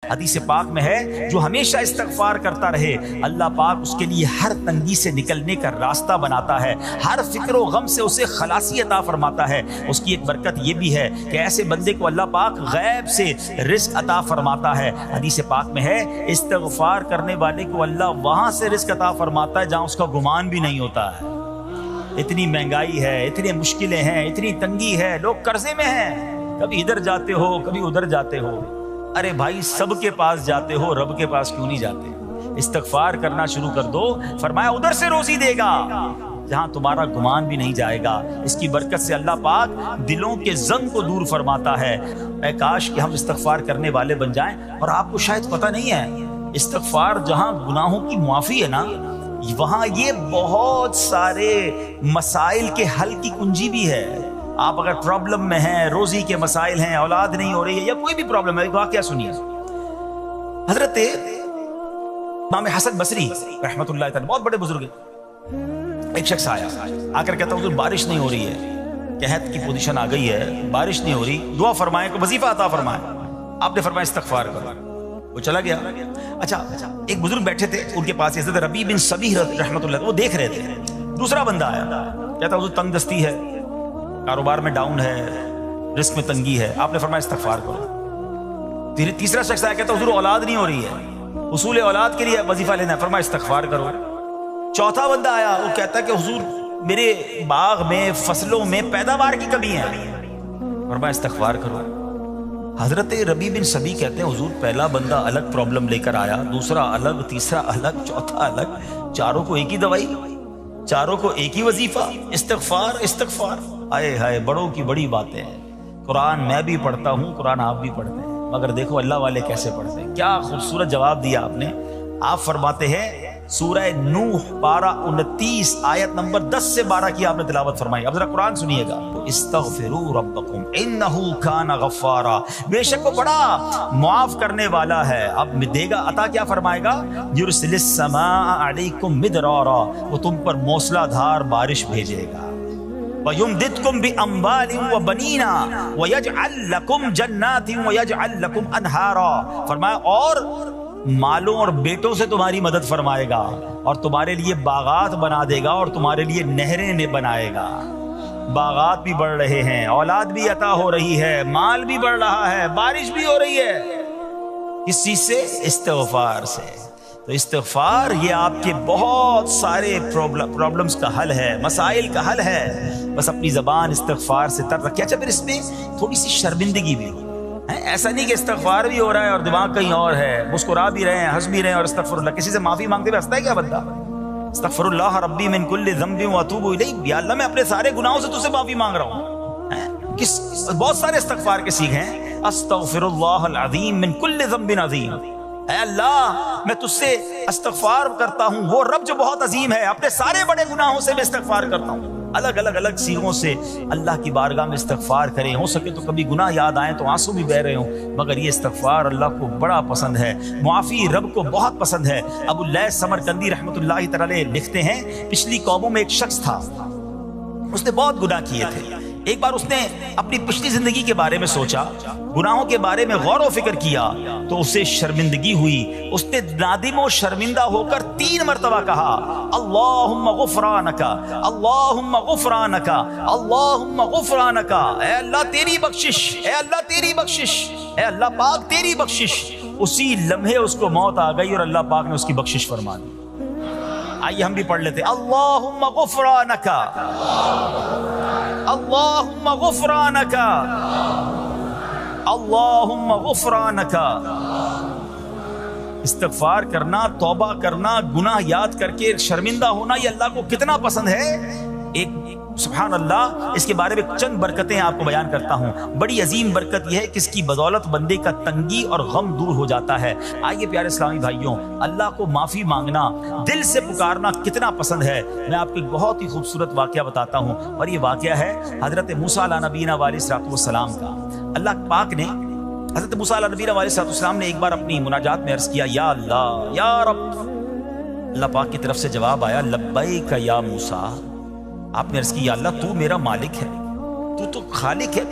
حدیث پاک میں ہے جو ہمیشہ استغفار کرتا رہے اللہ پاک اس کے لیے ہر تنگی سے نکلنے کا راستہ بناتا ہے، ہر فکر و غم سے اسے خلاصی عطا فرماتا ہے۔ اس کی ایک برکت یہ بھی ہے کہ ایسے بندے کو اللہ پاک غیب سے رزق عطا فرماتا ہے۔ حدیث پاک میں ہے استغفار کرنے والے کو اللہ وہاں سے رزق عطا فرماتا ہے جہاں اس کا گمان بھی نہیں ہوتا ہے۔ اتنی مہنگائی ہے، اتنی مشکلیں ہیں، اتنی تنگی ہے، لوگ قرضے میں ہیں، کبھی ادھر جاتے ہو کبھی ادھر جاتے ہو۔ ارے بھائی سب کے پاس جاتے ہو، رب کے پاس کیوں نہیں جاتے؟ استغفار کرنا شروع کر دو، فرمایا ادھر سے روزی دے گا جہاں تمہارا گمان بھی نہیں جائے گا۔ اس کی برکت سے اللہ پاک دلوں کے زنگ کو دور فرماتا ہے۔ اے کاش کہ ہم استغفار کرنے والے بن جائیں۔ اور آپ کو شاید پتہ نہیں ہے استغفار جہاں گناہوں کی معافی ہے نا، وہاں یہ بہت سارے مسائل کے حل کی کنجی بھی ہے۔ آپ اگر پرابلم میں ہیں، روزی کے مسائل ہیں، اولاد نہیں ہو رہی ہے یا کوئی بھی پرابلم ہے، ایک واقعہ سنیے۔ حضرت امام حسن بصری رحمۃ اللہ تعالی بہت بڑے بزرگ ہیں، ایک شخص آیا آ کر کہتا حضور بارش نہیں ہو رہی ہے، قحط کی پوزیشن آ گئی ہے، بارش نہیں ہو رہی، دعا فرمائیں، کوئی وظیفہ عطا فرمائیں۔ آپ نے فرمایا استغفار کرو، وہ چلا گیا۔ اچھا ایک بزرگ بیٹھے تھے ان کے پاس، حضرت ربیع بن صبیح رحمۃ اللہ، وہ دیکھ رہے تھے۔ دوسرا بندہ آیا کہتا حضور تنگ دستی ہے، کاروبار میں ڈاؤن ہے، رزق میں تنگی ہے، آپ نے فرمایا استغفار کرو۔ تیسرا شخص آیا کہتا حضور اولاد نہیں ہو رہی ہے، حصول اولاد کے لیے وظیفہ لینا ہے، فرمایا استغفار کرو۔ چوتھا بندہ آیا، وہ کہتا کہ حضور میرے باغ میں فصلوں میں پیداوار کی کمی ہے، فرمایا استغفار کرو۔ حضرت ربیع بن صبیح کہتے ہیں حضور پہلا بندہ الگ پرابلم لے کر آیا، دوسرا الگ، تیسرا الگ، چوتھا الگ، چاروں کو ایک ہی دوائی، چاروں کو ایک ہی وظیفہ، استغفار استغفار۔ آئے ہائے بڑوں کی بڑی باتیں ہیں۔ قرآن میں بھی پڑھتا ہوں، قرآن آپ بھی پڑھتے ہیں، مگر دیکھو اللہ والے کیسے پڑھتے ہیں۔ کیا خوبصورت جواب دیا آپ نے۔ آپ فرماتے ہیں سورہ نوح پارہ 29 آیت نمبر 10 سے 12 کی آپ نے تلاوت فرمائی۔ اب ذرا قرآن سنیے گا، استغفروا ربکم انہ کان غفارا، بے شک وہ بڑا معاف کرنے والا ہے۔ اب دے گا عطا، کیا فرمائے گا؟ یرسل السماء علیکم مدرارا، وہ تم پر موسلا دھار بارش بھیجے گا۔ وَيُمْدِدْكُمْ بِأَمْوَالٍ وَبَنِينَ وَيَجْعَلْ لَكُمْ جَنَّاتٍ وَيَجْعَلْ لَكُمْ أَنْهَارًا، فرمایا اور مالوں اور بیٹوں سے تمہاری مدد فرمائے گا، اور تمہارے لیے باغات بنا دے گا، اور تمہارے لیے نہریں بنائے گا۔ باغات بھی بڑھ رہے ہیں، اولاد بھی عطا ہو رہی ہے، مال بھی بڑھ رہا ہے، بارش بھی ہو رہی ہے، کس چیز سے؟ استغفار سے۔ تو استغفار یہ آپ کے بہت سارے پرابلمز کا حل ہے، مسائل کا حل ہے، بس اپنی زبان استغفار سے تر رکھے۔ اچھا پھر اس میں تھوڑی سی شرمندگی بھی ہو، ایسا نہیں کہ استغفار بھی ہو رہا ہے اور دماغ کہیں اور ہے، مسکرا بھی رہے ہیں، ہنس بھی رہے ہیں، اور استغفر اللہ، کسی سے معافی مانگتے ہوئے ہنستا ہے کیا بندہ؟ استغفر اللہ ربی من کل ذنب واتوب الیہ، یا اللہ میں اپنے سارے گناہوں سے تجھ سے معافی مانگ رہا ہوں۔ بہت سارے استغفار کے سیکھ ہیں، استغفر اللہ العظیم من کل ذنب عظیم، اے اللہ میں تجھ سے استغفار کرتا ہوں، وہ رب جو بہت عظیم ہے، اپنے سارے بڑے گناہوں سے میں استغفار کرتا ہوں۔ الگ سیغوں سے اللہ کی بارگاہ میں استغفار کریں، ہو سکے تو کبھی گناہ یاد آئیں تو آنسو بھی بہہ رہے ہوں، مگر یہ استغفار اللہ کو بڑا پسند ہے، معافی رب کو بہت پسند ہے۔ ابو اللیث سمرقندی رحمۃ اللہ تعالی لکھتے ہیں پچھلی قوموں میں ایک شخص تھا، اس نے بہت گناہ کیے تھے۔ ایک بار اس نے اپنی پچھلی زندگی کے بارے میں سوچا، گناہوں کے بارے میں غور و فکر کیا تو اسے شرمندگی ہوئی۔ اس نے نادم و شرمندہ ہو کر 3 مرتبہ کہا اللہم غفرانک، اللہم غفرانک، اللہم غفرانک، اے اللہ تیری بخشش، اے اللہ تیری بخشش، اے اللہ پاک تیری بخشش۔ اسی لمحے اس کو موت آ گئی اور اللہ پاک نے اس کی بخشش فرما دی۔ آئیے ہم بھی پڑھ لیتے اللہم غفرانک، اللہم غفرانک، اللہم غفرانک۔ استغفار کرنا، توبہ کرنا، گناہ یاد کر کے شرمندہ ہونا، یہ اللہ کو کتنا پسند ہے۔ ایک سبحان اللہ، اس کے بارے میں چند برکتیں آپ کو بیان کرتا ہوں۔ بڑی عظیم برکت یہ ہے کہ اس کی بدولت بندے کا تنگی اور غم دور ہو جاتا ہے۔ آئیے پیارے اسلامی بھائیوں، اللہ کو معافی مانگنا، دل سے پکارنا کتنا پسند ہے۔ میں آپ کو ایک بہت ہی خوبصورت واقعہ بتاتا ہوں، اور یہ واقعہ ہے حضرت موسیٰ علیہ نبینا علیہ الصلوۃ والسلام کا۔ اللہ پاک نے حضرت موسیٰ علیہ نبینا علیہ الصلوۃ والسلام نے ایک بار اپنی مناجات میں عرض کیا یا اللہ یا رب۔ اللہ پاک کی طرف سے جواب آیا لبیک یا موسیٰ۔ آپ نے عرض کی یا اللہ تو میرا مالک ہے، تو خالق ہے،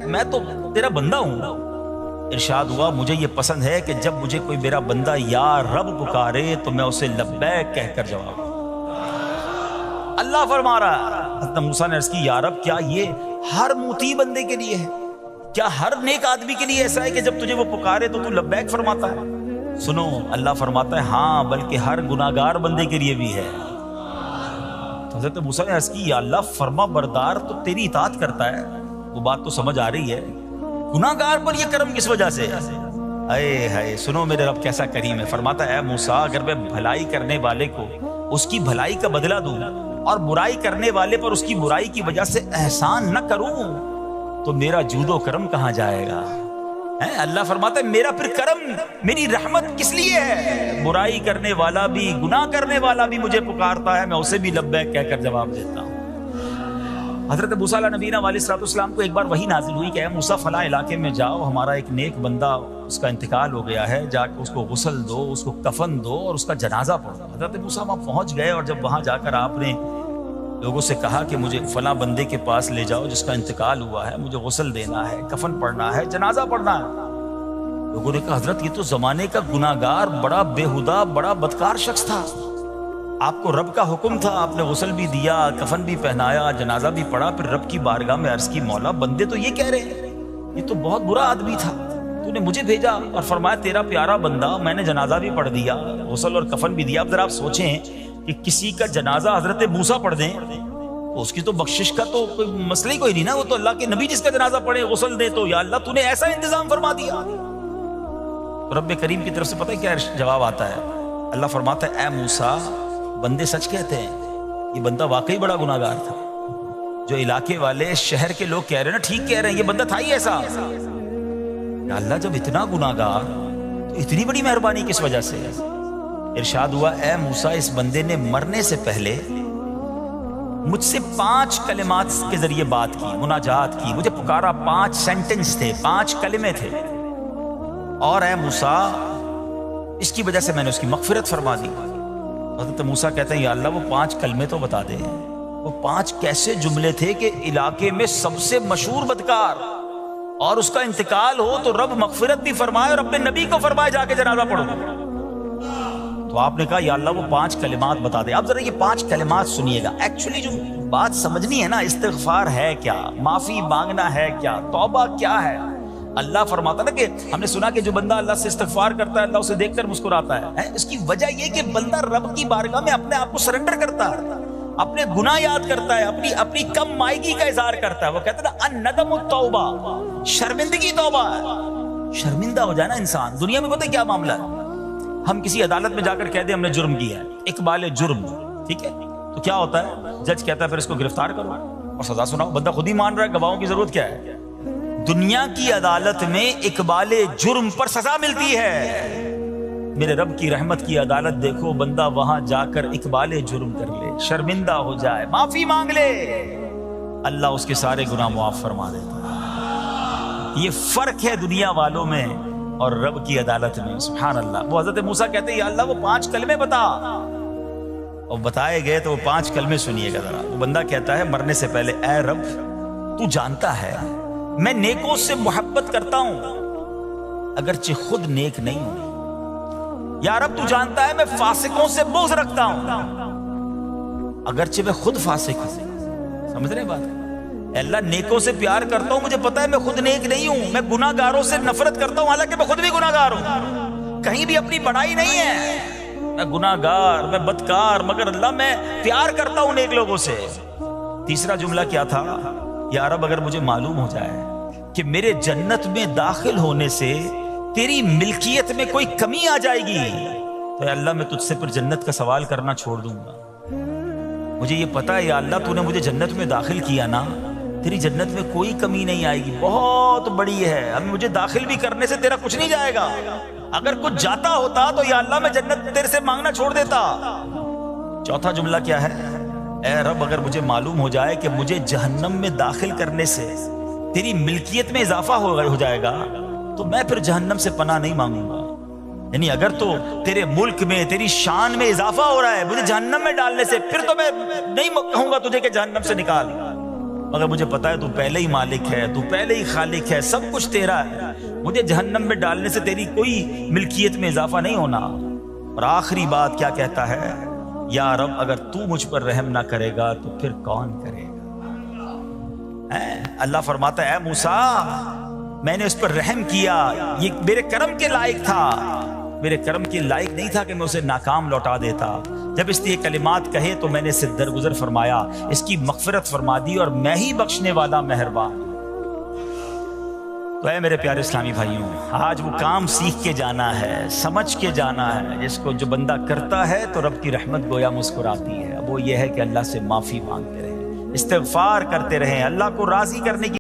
میں تو تیرا بندہ ہوں، ارشاد ہوا مجھے یہ پسند ہے کہ جب مجھے کوئی میرا بندہ یا رب پکارے تو میں اسے لبیک کہہ کر جواب دوں۔ اللہ فرما رہا ہے، حضرت موسیٰ نے عرض کی یا رب کیا یہ ہر مطیع بندے کے لیے ہے؟ کیا ہر نیک آدمی کے لیے ایسا ہے کہ جب تجھے وہ پکارے تو لبیک فرماتا ہے؟ سنو، اللہ فرماتا ہے ہاں بلکہ ہر گناہگار بندے کے لیے بھی ہے۔ تو حضرت موسیٰ نے عرض کی یا اللہ فرما بردار تو تیری اطاعت کرتا ہے، وہ بات تو سمجھ آ رہی ہے، گناہگار پر یہ کرم کس وجہ سے؟ اے ہائے، سنو میرے رب کیسا کریم ہے۔ فرماتا ہے اے موسیٰ اگر میں بھلائی کرنے والے کو اس کی بھلائی کا بدلہ دوں اور برائی کرنے والے پر اس کی برائی کی وجہ سے احسان نہ کروں تو میرا جود و کرم کہاں جائے گا؟ اللہ فرماتا ہے میرا پھر کرم، میری رحمت کس لیے ہے؟ برائی کرنے والا بھی، گناہ کرنے والا بھی مجھے پکارتا ہے، میں اسے بھی لبیک کہہ کر جواب دیتا ہوں۔ حضرت موسیٰ علیہ نبینا علیہ السلام کو ایک بار وحی نازل ہوئی کہ اے موسیٰ فلاں علاقے میں جاؤ، ہمارا ایک نیک بندہ اس کا انتقال ہو گیا ہے، جا کے اس کو غسل دو، اس کو کفن دو اور اس کا جنازہ پڑھو۔ حضرت موسیٰ وہاں پہنچ گئے اور جب وہاں جا کر آپ نے لوگوں سے کہا کہ مجھے فلاں بندے کے پاس لے جاؤ جس کا انتقال ہوا ہے، مجھے غسل دینا ہے، کفن پڑھنا ہے، جنازہ پڑھنا ہے، لوگوں نے کہا حضرت یہ تو زمانے کا گناہگار، بڑا بےہودہ، بڑا بدکار شخص تھا، آپ کو رب کا حکم تھا، آپ نے غسل بھی دیا، کفن بھی پہنایا، جنازہ بھی پڑھا، پھر رب کی بارگاہ میں عرض کی مولا بندے تو یہ کہہ رہے ہیں یہ تو بہت برا آدمی تھا، تو نے مجھے بھیجا اور فرمایا تیرا پیارا بندہ، میں نے جنازہ بھی پڑھ دیا، غسل اور کفن بھی دیا۔ اب ذرا آپ سوچیں کہ کسی کا جنازہ حضرت موسیٰ پڑھ دیں تو اس کی تو بخشش کا تو کوئی مسئلہ ہی کوئی نہیں نا، وہ تو اللہ کے نبی جس کا جنازہ پڑھے غسل دے تو یا اللہ تو نے ایسا انتظام فرما دیا۔ رب کریم کی طرف سے پتہ ہے کیا جواب آتا ہے؟ اللہ فرماتا ہے اے موسیٰ بندے سچ کہتے ہیں، یہ بندہ واقعی بڑا گناہگار تھا، جو علاقے والے شہر کے لوگ کہہ رہے ہیں نا ٹھیک کہہ رہے ہیں، یہ بندہ تھا ہی ایسا۔ یا اللہ جب اتنا گناہگار تو اتنی بڑی مہربانی کس وجہ سے؟ ارشاد ہوا اے موسیٰ اس بندے نے مرنے سے پہلے مجھ سے 5 کلمات کے ذریعے بات کی، مناجات کی، مجھے پکارا، 5 سینٹنس تھے، 5 کلمے تھے، اور اے موسیٰ اس کی وجہ سے میں نے اس کی مغفرت فرما دی۔ حضرت موسیٰ کہتے ہیں یا اللہ وہ 5 کلمے تو بتا دے، وہ 5 کیسے جملے تھے کہ علاقے میں سب سے مشہور بدکار اور اس کا انتقال ہو تو رب مغفرت بھی فرمائے اور اپنے نبی کو فرمائے جا کے جنازہ پڑھو۔ تو آپ نے کہا یا اللہ وہ 5 کلمات بتا دے۔ اب ذرا یہ 5 کلمات سنیے گا، ایکچولی جو بات سمجھنی ہے نا، استغفار ہے کیا، معافی مانگنا ہے کیا، توبہ کیا ہے۔ اللہ فرماتا نا کہ ہم نے سنا کہ جو بندہ اللہ سے استغفار کرتا ہے اللہ اسے دیکھ کر مسکراتا ہے، اس کی وجہ یہ کہ بندہ رب کی بارگاہ میں اپنے آپ کو سرنڈر کرتا ہے، اپنے گناہ یاد کرتا ہے، اپنی کم مائگی کا اظہار کرتا ہے۔ وہ کہتے ہیں نا الندم التوبہ، شرمندگی توبہ ہے۔ شرمندہ ہو جائے نا انسان، دنیا میں پتہ کیا معاملہ ہے، ہم کسی عدالت میں جا کر کہہ دیں ہم نے جرم کیا ہے، اقبال جرم، ٹھیک ہے، تو کیا ہوتا ہے، جج کہتا ہے پھر اس کو گرفتار کرو اور سزا سناؤ، بندہ خود ہی مان رہا ہے، گواہوں کی ضرورت کیا ہے۔ دنیا کی عدالت میں اقبال جرم پر سزا ملتی ہے، میرے رب کی رحمت کی عدالت دیکھو، بندہ وہاں جا کر اقبال جرم کر لے، شرمندہ ہو جائے، معافی مانگ لے، اللہ اس کے سارے گناہ معاف فرما دیتا ہے۔ یہ فرق ہے دنیا والوں میں اور رب کی عدالت میں، سبحان اللہ۔ وہ حضرت موسیٰ کہتے ہیں یا اللہ وہ 5 کلمے بتا، اور بتائے گئے تو وہ 5 کلمے سنیے گا ذرا۔ وہ بندہ کہتا ہے مرنے سے پہلے اے رب تو جانتا ہے میں نیکوں سے محبت کرتا ہوں اگرچہ خود نیک نہیں ہوں، یا رب تو جانتا ہے میں فاسقوں سے بغض رکھتا ہوں اگرچہ میں خود فاسق ہوں۔ سمجھ رہے بات؟ اے اللہ نیکوں سے پیار کرتا ہوں، مجھے پتا ہے میں خود نیک نہیں ہوں، میں گناہ گاروں سے نفرت کرتا ہوں حالانکہ میں خود بھی گناہ گار ہوں، کہیں بھی اپنی بڑائی نہیں ہے، میں گناہ گار، میں بدکار، مگر اللہ میں پیار کرتا ہوں نیک لوگوں سے۔ تیسرا جملہ کیا تھا، یا رب اگر مجھے معلوم ہو جائے کہ میرے جنت میں داخل ہونے سے تیری ملکیت میں کوئی کمی آ جائے گی تو اے اللہ میں تجھ سے پھر جنت کا سوال کرنا چھوڑ دوں گا۔ مجھے یہ پتا ہے یا اللہ تو نے مجھے جنت میں داخل کیا نا، تیری جنت میں کوئی کمی نہیں آئے گی، بہت بڑی ہے، اب مجھے داخل بھی کرنے سے تیرا کچھ نہیں جائے گا، اگر کچھ جاتا ہوتا تو یا اللہ میں جنت تیرے سے مانگنا چھوڑ دیتا۔ چوتھا جملہ کیا ہے، اے رب اگر مجھے معلوم ہو جائے کہ مجھے جہنم میں داخل کرنے سے تیری ملکیت میں اضافہ ہو جائے گا تو میں پھر جہنم سے پناہ نہیں مانگوں گا، یعنی اگر تو تیرے ملک میں تیری شان میں اضافہ ہو رہا ہے مجھے جہنم میں ڈالنے سے، پھر تو میں نہیں کہوں گا تجھے کہ جہنم سے نکال۔ مگر مجھے پتا ہے تو پہلے ہی مالک ہے، تو پہلے ہی خالق ہے، سب کچھ تیرا ہے، مجھے جہنم میں ڈالنے سے تیری کوئی ملکیت میں اضافہ نہیں ہونا۔ اور آخری بات کیا کہتا ہے؟ یا رب اگر تو مجھ پر رحم نہ کرے گا تو پھر کون کرے گا؟ اللہ فرماتا ہے اے موسیٰ میں نے اس پر رحم کیا، یہ میرے کرم کے لائق تھا، میرے کرم کے لائق نہیں تھا کہ میں اسے ناکام لوٹا دیتا۔ جب اس نے یہ کلمات کہے تو میں نے اسے درگزر فرمایا، اس کی مغفرت فرما دی، اور میں ہی بخشنے والا مہربان۔ تو اے میرے پیارے اسلامی بھائیوں، آج وہ کام سیکھ کے جانا ہے، سمجھ کے جانا ہے، جس کو جو بندہ کرتا ہے تو رب کی رحمت گویا مسکراتی ہے۔ اب وہ یہ ہے کہ اللہ سے معافی مانگتے رہیں، استغفار کرتے رہیں، اللہ کو راضی کرنے کی